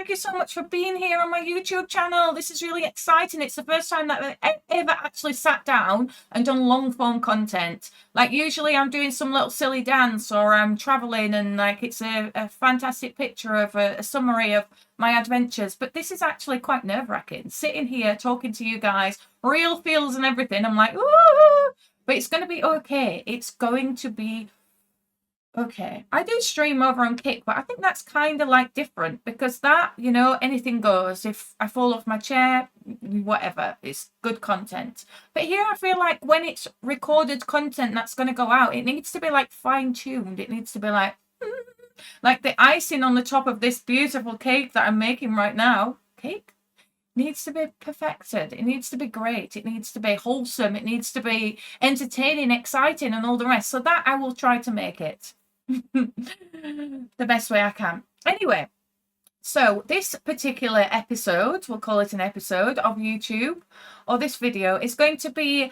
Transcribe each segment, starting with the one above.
thank you so much for being here on my YouTube channel. This is really exciting. It's the first time that I've ever actually sat down and done long form content. Like usually I'm doing some little silly dance or I'm traveling and like it's a fantastic picture of a summary of my adventures. But this is actually quite nerve-wracking. Sitting here talking to you guys, real feels and everything. I'm like, ooh, but it's going to be okay. It's going to be okay. I do stream over on Kick, but I think that's kind of like different because that, you know, anything goes. If I fall off my chair, whatever, it's good content. But here I feel like when it's recorded content that's going to go out, it needs to be like fine-tuned. It needs to be like the icing on the top of this beautiful cake that I'm making right now. Cake? Needs to be perfected. It needs to be great. It needs to be wholesome. It needs to be entertaining, exciting, and all the rest. So that I will try to make it the best way I can. Anyway, so this particular episode, we'll call it an episode of YouTube, or this video, is going to be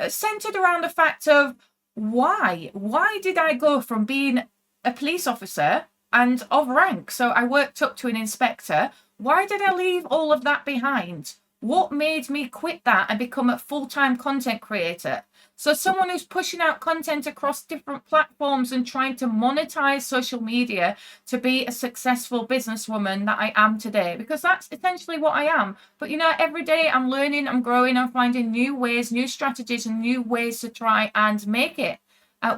centered around the fact of why did I go from being a police officer and of rank, so I worked up to an inspector. Why did I leave all of that behind? What made me quit that and become a full-time content creator? So someone who's pushing out content across different platforms and trying to monetize social media to be a successful businesswoman that I am today, because that's essentially what I am. But you know, every day I'm learning, I'm growing, I'm finding new ways, new strategies and new ways to try and make it.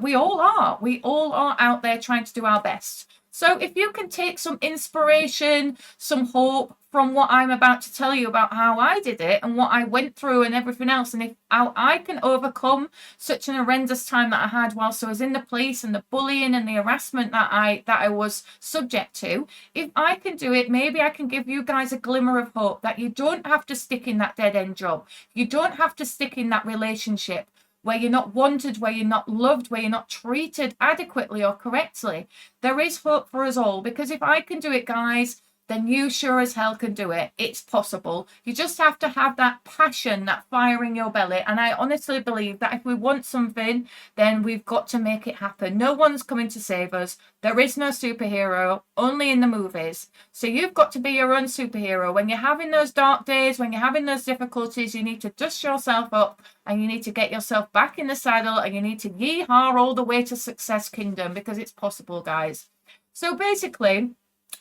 We all are out there trying to do our best. So if you can take some inspiration, some hope from what I'm about to tell you about how I did it and what I went through and everything else, and if how I can overcome such an horrendous time that I had whilst I was in the police and the bullying and the harassment that I was subject to, if I can do it, maybe I can give you guys a glimmer of hope that you don't have to stick in that dead-end job. You don't have to stick in that relationship where you're not wanted, where you're not loved, where you're not treated adequately or correctly. There is hope for us all, because if I can do it, guys, then you sure as hell can do it. It's possible. You just have to have that passion, that fire in your belly. And I honestly believe that if we want something, then we've got to make it happen. No one's coming to save us. There is no superhero, only in the movies. So you've got to be your own superhero. When you're having those dark days, when you're having those difficulties, you need to dust yourself up and you need to get yourself back in the saddle and you need to yee-haw all the way to Success Kingdom, because it's possible, guys. So basically,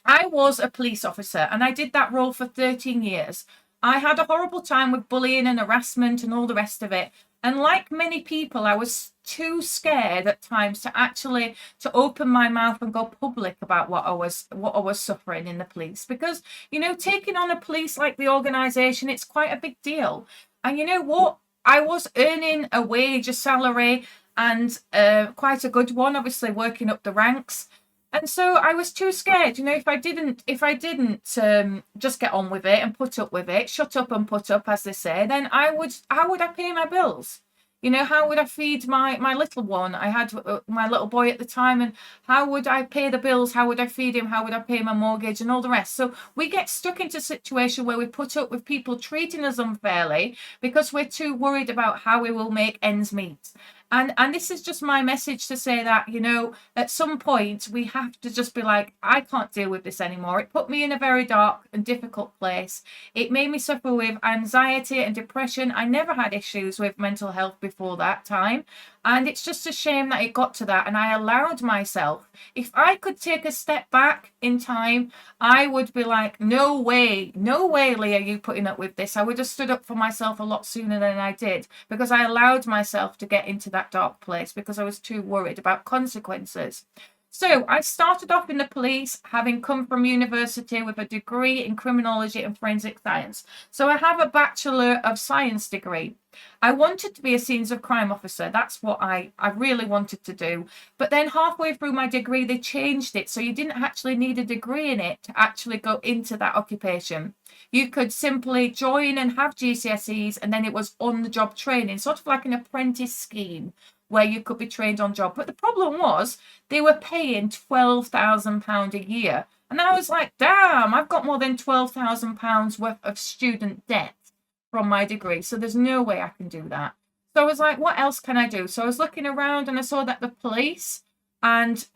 I was a police officer and I did that role for 13 years. I had a horrible time with bullying and harassment and all the rest of it. And like many people, I was too scared at times to open my mouth and go public about what I was suffering in the police. Because, you know, taking on a police like the organisation, it's quite a big deal. And you know what? I was earning a wage, a salary, and quite a good one, obviously working up the ranks. And so I was too scared, you know, if I didn't just get on with it and put up with it, shut up and put up, as they say, then how would I pay my bills? You know, how would I feed my little one? I had my little boy at the time, and how would I pay the bills? How would I feed him? How would I pay my mortgage and all the rest? So we get stuck into a situation where we put up with people treating us unfairly because we're too worried about how we will make ends meet. And this is just my message to say that, you know, at some point we have to just be like, I can't deal with this anymore. It put me in a very dark and difficult place. It made me suffer with anxiety and depression. I never had issues with mental health before that time. And it's just a shame that it got to that. And I allowed myself, if I could take a step back in time, I would be like, no way, Leah, you putting up with this. I would have stood up for myself a lot sooner than I did, because I allowed myself to get into that dark place because I was too worried about consequences. So I started off in the police, having come from university with a degree in criminology and forensic science. So I have a Bachelor of Science degree. I wanted to be a scenes of crime officer. That's what I really wanted to do. But then halfway through my degree, they changed it. So you didn't actually need a degree in it to actually go into that occupation. You could simply join and have GCSEs, and then it was on-the-job training, sort of like an apprentice scheme, where you could be trained on job. But the problem was they were paying £12,000 a year. And I was like, damn, I've got more than £12,000 worth of student debt from my degree. So there's no way I can do that. So I was like, what else can I do? So I was looking around and I saw that the police and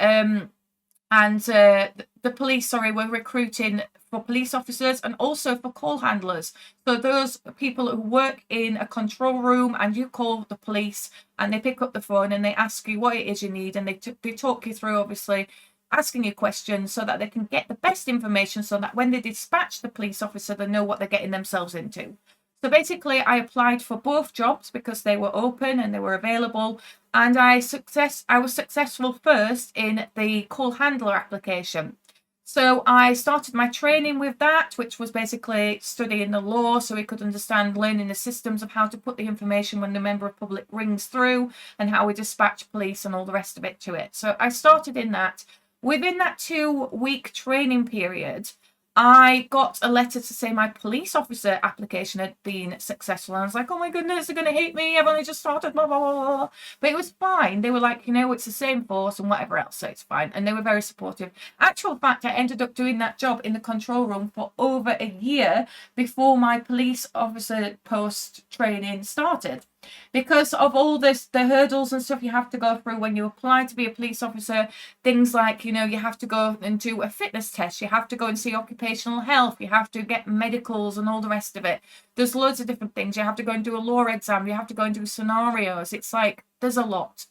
And the police, sorry, were recruiting for police officers and also for call handlers. So those people who work in a control room, and you call the police and they pick up the phone and they ask you what it is you need, and they talk you through, obviously asking you questions so that they can get the best information, so that when they dispatch the police officer, they know what they're getting themselves into. So basically, I applied for both jobs because they were open and they were available, and I was successful first in the call handler application. So I started my training with that, which was basically studying the law so we could understand, learning the systems of how to put the information when the member of public rings through and how we dispatch police and all the rest of it to it. So I started in that. Within that 2-week training period, I got a letter to say my police officer application had been successful. And I was like, oh my goodness, they're going to hate me. I've only just started, blah, blah, blah, blah. But it was fine. They were like, it's the same force and whatever else, so it's fine. And they were very supportive. Actual fact, I ended up doing that job in the control room for over a year before my police officer post training started, because of all this, the hurdles and stuff you have to go through when you apply to be a police officer. Things like, you have to go and do a fitness test, you have to go and see occupational health, you have to get medicals and all the rest of it. There's loads of different things. You have to go and do a law exam, you have to go and do scenarios. It's like there's a lot,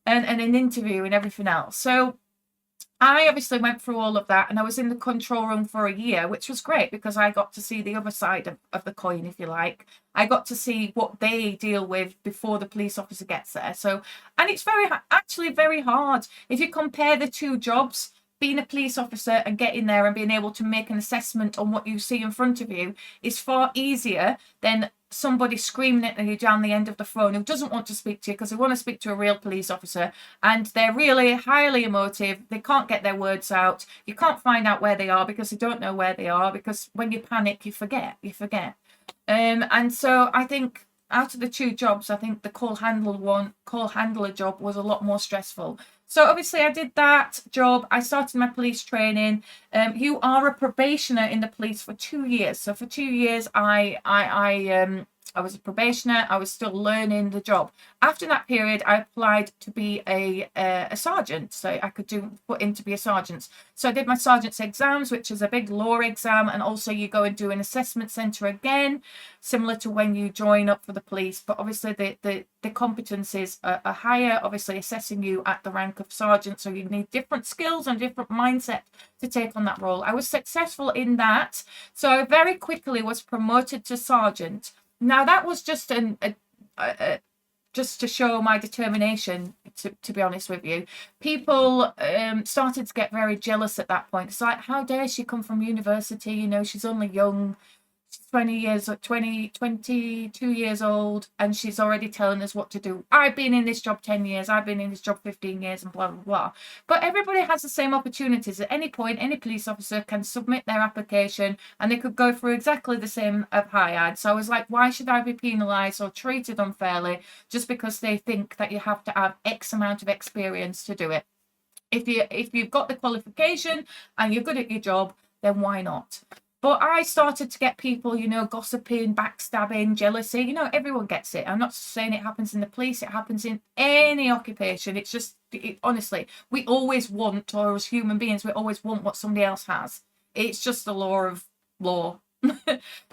and an interview and everything else. So I obviously went through all of that, and I was in the control room for a year, which was great because I got to see the other side of the coin, if you like. I got to see what they deal with before the police officer gets there. So, and it's actually very hard. If you compare the two jobs, being a police officer and getting there and being able to make an assessment on what you see in front of you is far easier than somebody screaming at you down the end of the phone who doesn't want to speak to you because they want to speak to a real police officer, and they're really highly emotive. They can't get their words out. You can't find out where they are because they don't know where they are, because when you panic, you forget. And so I think out of the two jobs, I think the call handler job was a lot more stressful. So obviously I did that job. I started my police training. You are a probationer in the police for 2 years. So for 2 years, I was a probationer. I was still learning the job. After that period, I applied to be a sergeant, so I could put in to be a sergeant. So I did my sergeant's exams, which is a big law exam, and also you go and do an assessment centre again, similar to when you join up for the police. But obviously the competencies are higher, obviously assessing you at the rank of sergeant. So you need different skills and different mindset to take on that role. I was successful in that, so I very quickly was promoted to sergeant. Now that was just just to show my determination, to be honest with you. People started to get very jealous at that point. It's like, how dare she come from university? She's only young. 22 years old, and she's already telling us what to do. I've been in this job 10 years, I've been in this job 15 years, and blah, blah, blah. But everybody has the same opportunities. At any point, any police officer can submit their application, and they could go through exactly the same as I had. So I was like, why should I be penalised or treated unfairly just because they think that you have to have X amount of experience to do it? If you've got the qualification and you're good at your job, then why not? But I started to get people, gossiping, backstabbing, jealousy. Everyone gets it. I'm not saying it happens in the police. It happens in any occupation. It's just, honestly, we always want, or as human beings, we always want what somebody else has. It's just the law of law.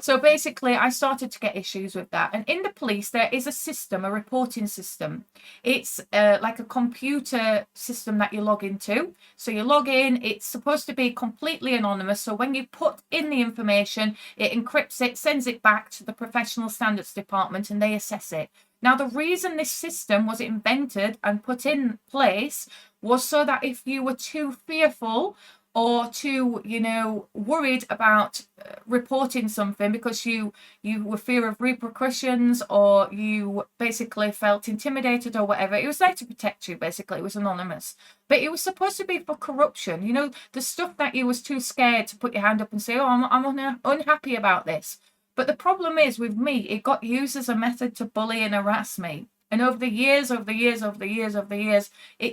So basically, I started to get issues with that. And in the police, there is a system, a reporting system. It's like a computer system that you log into. So you log in, it's supposed to be completely anonymous. So when you put in the information, it encrypts it, sends it back to the professional standards department, and they assess it. Now, the reason this system was invented and put in place was so that if you were too fearful or too, worried about reporting something because you were fear of repercussions, or you basically felt intimidated or whatever, it was there to protect you. Basically, it was anonymous, but it was supposed to be for corruption. The stuff that you was too scared to put your hand up and say, oh, I'm unhappy about this. But the problem is with me, it got used as a method to bully and harass me. And over the years, it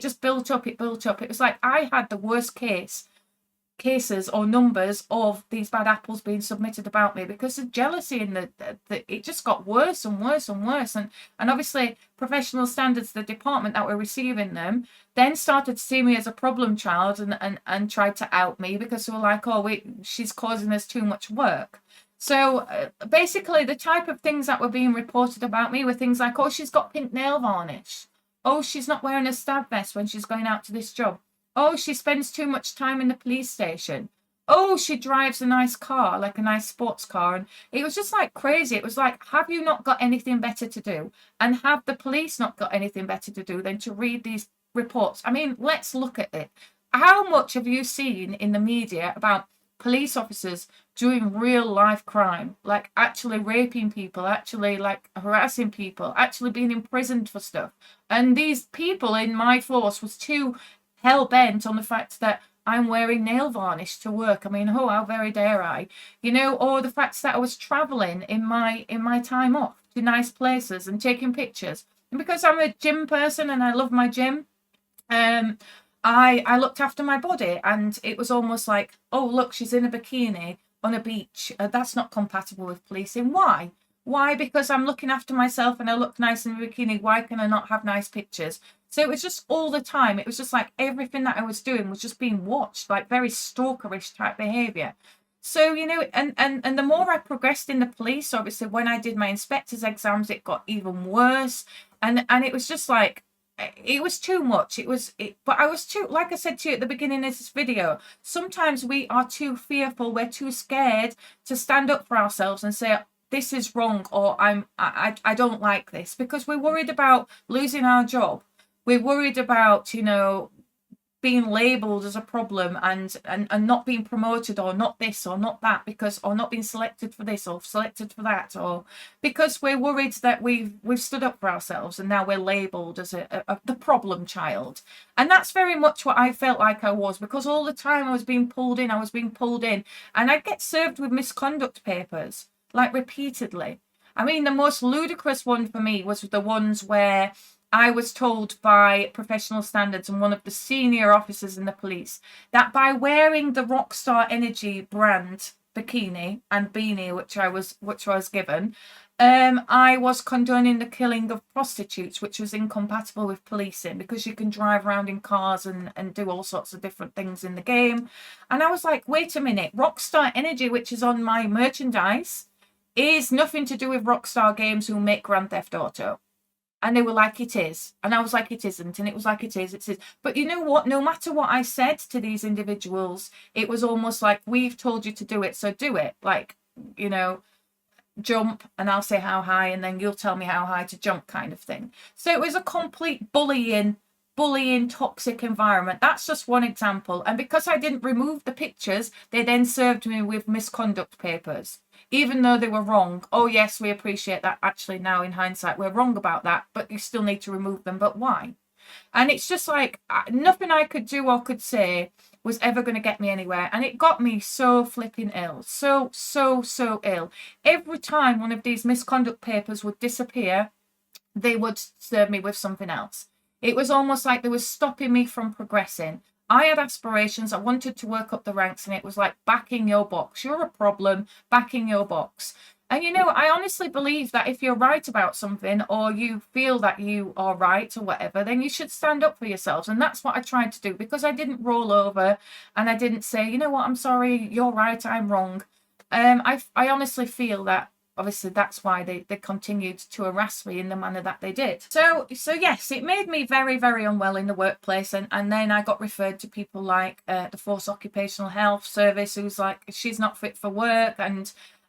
just built up. It was like I had the worst case cases or numbers of these bad apples being submitted about me, because the jealousy and it just got worse and worse and worse. And obviously professional standards, the department that were receiving them, then started to see me as a problem child and tried to out me, because they were like, oh wait, she's causing us too much work. So basically the type of things that were being reported about me were things like, oh, she's got pink nail varnish. Oh, she's not wearing a stab vest when she's going out to this job. Oh, she spends too much time in the police station. Oh, she drives a nice car, like a nice sports car. And it was just like crazy. It was like, have you not got anything better to do? And have the police not got anything better to do than to read these reports? I mean, let's look at it. How much have you seen in the media about police officers doing real life crime, like actually raping people, actually like harassing people, actually being imprisoned for stuff? And these people in my force was too hell-bent on the fact that I'm wearing nail varnish to work. I mean, oh, how very dare I? You know, or the fact that I was traveling in my time off to nice places and taking pictures. And because I'm a gym person and I love my gym, I looked after my body, and it was almost like, oh, look, she's in a bikini on a beach. That's not compatible with policing. Why? Why? Because I'm looking after myself and I look nice in a bikini. Why can I not have nice pictures? So it was just all the time. It was just like everything that I was doing was just being watched, like very stalkerish type behavior. So, you know, and the more I progressed in the police, obviously, when I did my inspector's exams, it got even worse. And it was just like, it was too much. But I was too, like I said to you at the beginning of this video, sometimes we are too fearful. We're too scared to stand up for ourselves and say, this is wrong, or I don't like this, because we're worried about losing our job. We're worried about, you know, being labelled as a problem and not being promoted, or not this or not that, because, or not being selected for this or selected for that, or because we're worried that we've stood up for ourselves and now we're labelled as the problem child. And that's very much what I felt like I was, because all the time I was being pulled in, and I'd get served with misconduct papers, like repeatedly. I mean, the most ludicrous one for me was the ones where I was told by professional standards and one of the senior officers in the police that by wearing the Rockstar Energy brand bikini and beanie, which I was given, I was condoning the killing of prostitutes, which was incompatible with policing, because you can drive around in cars and do all sorts of different things in the game. And I was like, wait a minute, Rockstar Energy, which is on my merchandise, is nothing to do with Rockstar Games, who make Grand Theft Auto. And they were like, it is. And I was like, it isn't. And it was like, it is. But you know what? No matter what I said to these individuals, it was almost like, we've told you to do it, so do it. Like, you know, jump and I'll say how high, and then you'll tell me how high to jump, kind of thing. So it was a complete bullying, toxic environment. That's just one example. And because I didn't remove the pictures, they then served me with misconduct papers, even though they were wrong. Oh yes, we appreciate that. Actually, now in hindsight, we're wrong about that, but you still need to remove them. But why? And it's just like, nothing I could do or could say was ever going to get me anywhere. And it got me so flipping ill. So ill. Every time one of these misconduct papers would disappear, they would serve me with something else. It was almost like they were stopping me from progressing. I had aspirations. I wanted to work up the ranks, and it was like, back in your box. You're a problem. Back in your box. And, you know, I honestly believe that if you're right about something, or you feel that you are right or whatever, then you should stand up for yourselves. And that's what I tried to do, because I didn't roll over and I didn't say, you know what, I'm sorry, you're right, I'm wrong. I honestly feel that obviously that's why they continued to harass me in the manner that they did. So yes, it made me very, very unwell in the workplace. And then I got referred to people like the Force Occupational Health Service, who's like, she's not fit for work.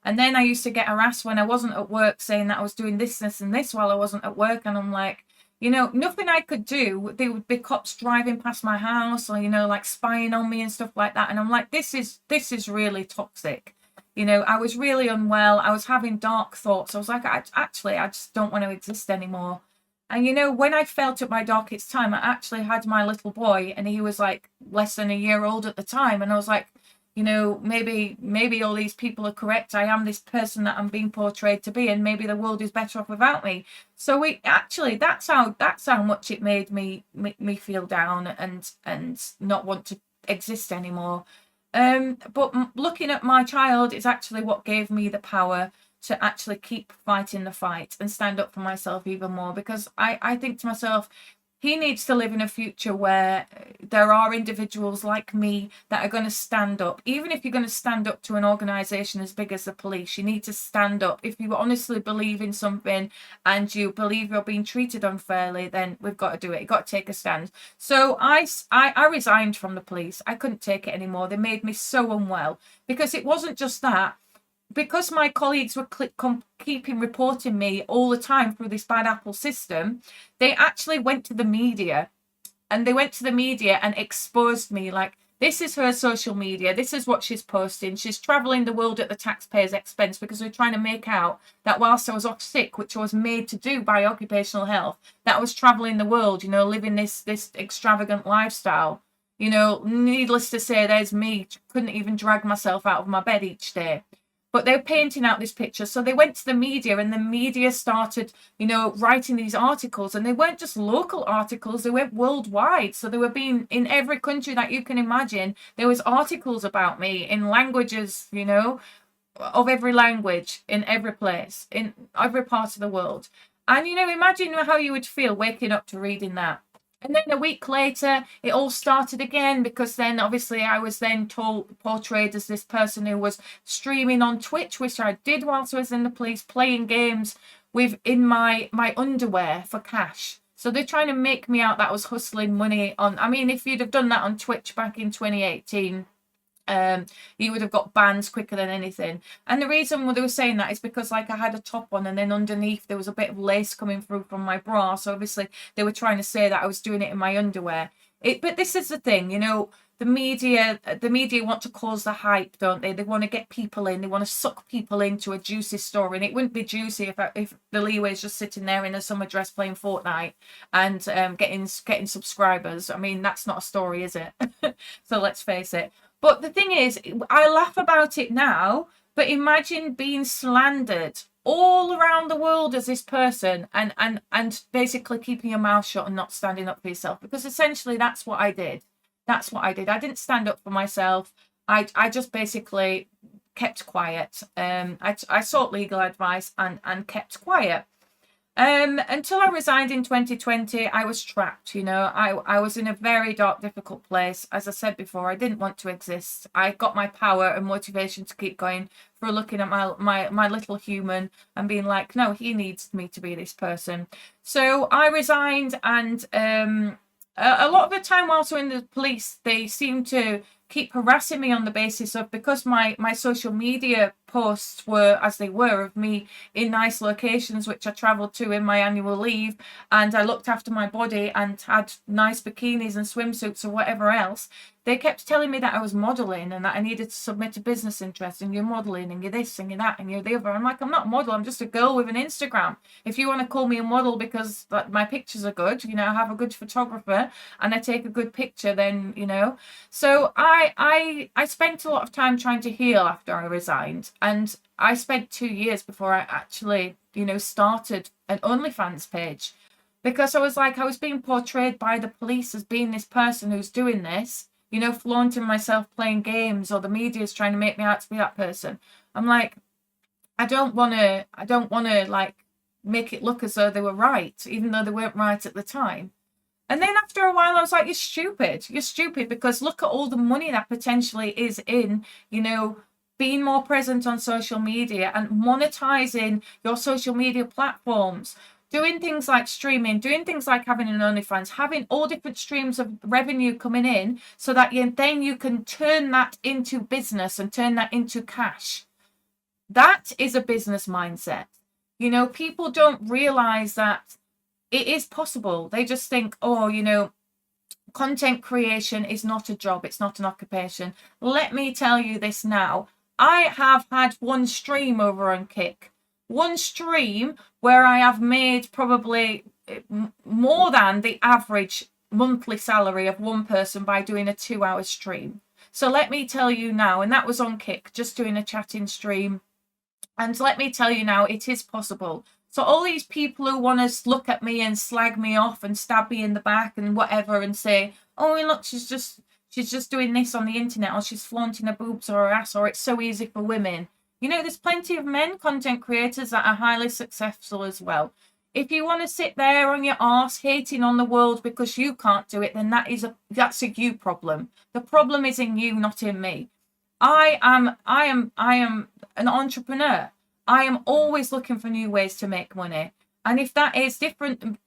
And then I used to get harassed when I wasn't at work, saying that I was doing this and this while I wasn't at work. And I'm like, you know, nothing I could do. There would be cops driving past my house, or, you know, like spying on me and stuff like that. And I'm like, this is really toxic. You know, I was really unwell. I was having dark thoughts. I was like, I just don't want to exist anymore. And, you know, when I felt at my darkest time, I actually had my little boy, and he was like less than a year old at the time. And I was like, you know, maybe all these people are correct. I am this person that I'm being portrayed to be, and maybe the world is better off without me. So that's how much it made me feel down and not want to exist anymore. But looking at my child is actually what gave me the power to actually keep fighting the fight and stand up for myself even more, because I think to myself, he needs to live in a future where there are individuals like me that are going to stand up. Even if you're going to stand up to an organisation as big as the police, you need to stand up. If you honestly believe in something and you believe you're being treated unfairly, then we've got to do it. You've got to take a stand. So I resigned from the police. I couldn't take it anymore. They made me so unwell, because it wasn't just that. Because my colleagues were keeping reporting me all the time through this bad apple system, they actually went to the media, and exposed me. Like, this is her social media, this is what she's posting, she's traveling the world at the taxpayer's expense, because we're trying to make out that whilst I was off sick, which I was made to do by occupational health, that I was traveling the world, living this extravagant lifestyle. Needless to say, there's me, couldn't even drag myself out of my bed each day. But they were painting out this picture. So they went to the media, and the media started, writing these articles. And they weren't just local articles, they went worldwide. So they were being in every country that you can imagine. There was articles about me in languages, of every language, in every place, in every part of the world. And, imagine how you would feel waking up to reading that. And then a week later, it all started again, because then obviously I was then portrayed as this person who was streaming on Twitch, which I did whilst I was in the police, playing games in my underwear for cash. So they're trying to make me out that I was hustling money on. I mean, if you'd have done that on Twitch back in 2018, you would have got banned quicker than anything. And the reason they were saying that is because, like, I had a top on, and then underneath there was a bit of lace coming through from my bra. So obviously they were trying to say that I was doing it in my underwear. But this is the thing, the media want to cause the hype, don't they? They want to get people in. They want to suck people into a juicy story. And it wouldn't be juicy if the Leeway's just sitting there in a summer dress playing Fortnite and getting subscribers. I mean, that's not a story, is it? So let's face it. But the thing is, I laugh about it now, but imagine being slandered all around the world as this person, and basically keeping your mouth shut and not standing up for yourself, because essentially that's what I did. That's what I did. I didn't stand up for myself. I just basically kept quiet. I sought legal advice and kept quiet. Until I resigned in 2020, I was trapped. I was in a very dark, difficult place. As I said before, I didn't want to exist. I got my power and motivation to keep going through looking at my little human and being like, no, he needs me to be this person. So I resigned, and a lot of the time whilst we're in the police, they seem to keep harassing me on the basis of, because my social media posts were as they were, of me in nice locations which I travelled to in my annual leave, and I looked after my body and had nice bikinis and swimsuits or whatever else. They kept telling me that I was modelling and that I needed to submit a business interest, and you're modelling and you're this and you're that and you're the other. I'm like, I'm not a model, I'm just a girl with an Instagram. If you want to call me a model because my pictures are good, I have a good photographer and I take a good picture, then, So I spent a lot of time trying to heal after I resigned, and I spent 2 years before I actually, started an OnlyFans page, because I was being portrayed by the police as being this person who's doing this, flaunting myself playing games, or the media's trying to make me out to be that person. I'm like, I don't want to like make it look as though they were right, even though they weren't right at the time. And then after a while, I was like, you're stupid, because look at all the money that potentially is in, being more present on social media and monetizing your social media platforms, doing things like streaming, doing things like having an OnlyFans, having all different streams of revenue coming in, so that then you can turn that into business and turn that into cash. That is a business mindset. People don't realize that it is possible. They just think, content creation is not a job. It's not an occupation. Let me tell you this now. I have had one stream over on Kick. One stream where I have made probably more than the average monthly salary of one person by doing a 2-hour stream. So let me tell you now, and that was on Kick, just doing a chatting stream. And let me tell you now, it is possible. So all these people who want to look at me and slag me off and stab me in the back and whatever and say, oh, look, she's just she's just doing this on the internet, or she's flaunting her boobs or her ass, or it's so easy for women. You know, there's plenty of men content creators that are highly successful as well. If you want to sit there on your arse hating on the world because you can't do it, then that's a you problem. The problem is in you, not in me. I am an entrepreneur. I am always looking for new ways to make money. And if that is different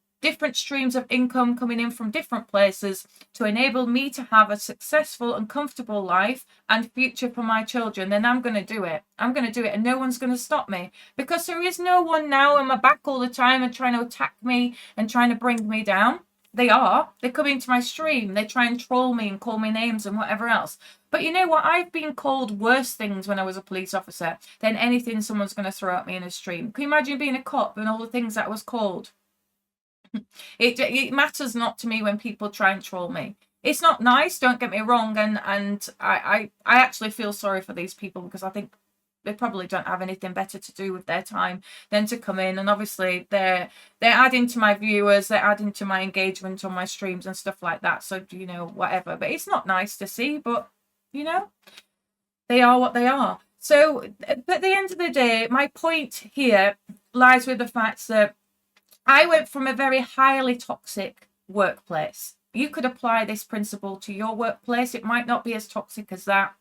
streams of income coming in from different places to enable me to have a successful and comfortable life and future for my children, then I'm going to do it. I'm going to do it, and no one's going to stop me, because there is no one now on my back all the time and trying to attack me and trying to bring me down. They come into my stream, they try and troll me and call me names and whatever else. But you know what? I've been called worse things when I was a police officer than anything someone's going to throw at me in a stream. Can you imagine being a cop and all the things that I was called? It matters not to me when people try and troll me. It's not nice, don't get me wrong, and I actually feel sorry for these people, because I think they probably don't have anything better to do with their time than to come in, and obviously they're adding to my viewers, they're adding to my engagement on my streams and stuff like that. So, you know, whatever. But it's not nice to see, but you know, they are what they are. So at the end of the day, my point here lies with the fact that I went from a very highly toxic workplace. You could apply this principle to your workplace. It might not be as toxic as that,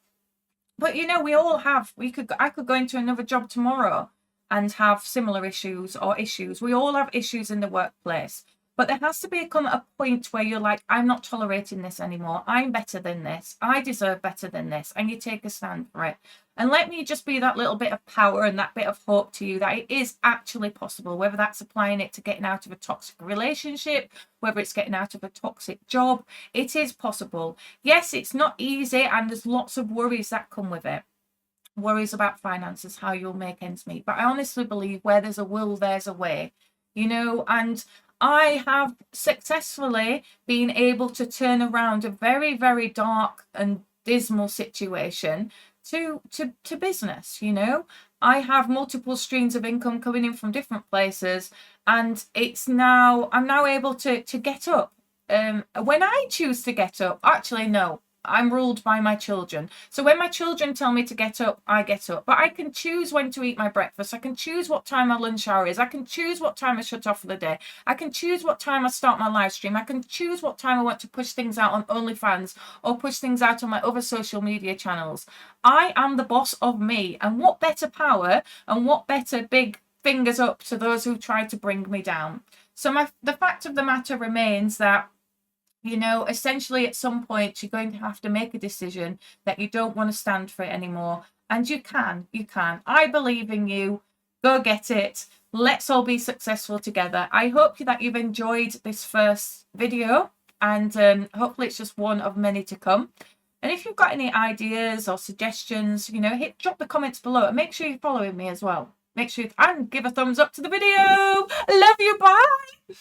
but you know, we all have. I could go into another job tomorrow and have similar issues or issues. We all have issues in the workplace. But there has to become a point where you're like, I'm not tolerating this anymore. I'm better than this. I deserve better than this. And you take a stand for it. And let me just be that little bit of power and that bit of hope to you that it is actually possible, whether that's applying it to getting out of a toxic relationship, whether it's getting out of a toxic job. It is possible. Yes, it's not easy, and there's lots of worries that come with it. Worries about finances, how you'll make ends meet. But I honestly believe where there's a will, there's a way, you know, and I have successfully been able to turn around a very, very dark and dismal situation to business. You know, I have multiple streams of income coming in from different places, and I'm now able to get up when I choose to get up. Actually, no, I'm ruled by my children. So when my children tell me to get up, I get up. But I can choose when to eat my breakfast. I can choose what time my lunch hour is. I can choose what time I shut off for the day. I can choose what time I start my live stream. I can choose what time I want to push things out on OnlyFans or push things out on my other social media channels. I am the boss of me. And what better power and what better big fingers up to those who try to bring me down. So the fact of the matter remains that, you know, essentially at some point you're going to have to make a decision that you don't want to stand for it anymore. And you can. I believe in you. Go get it. Let's all be successful together. I hope that you've enjoyed this first video, and hopefully it's just one of many to come. And if you've got any ideas or suggestions, you know, drop the comments below, and make sure you're following me as well. Make sure and give a thumbs up to the video. Love you. Bye.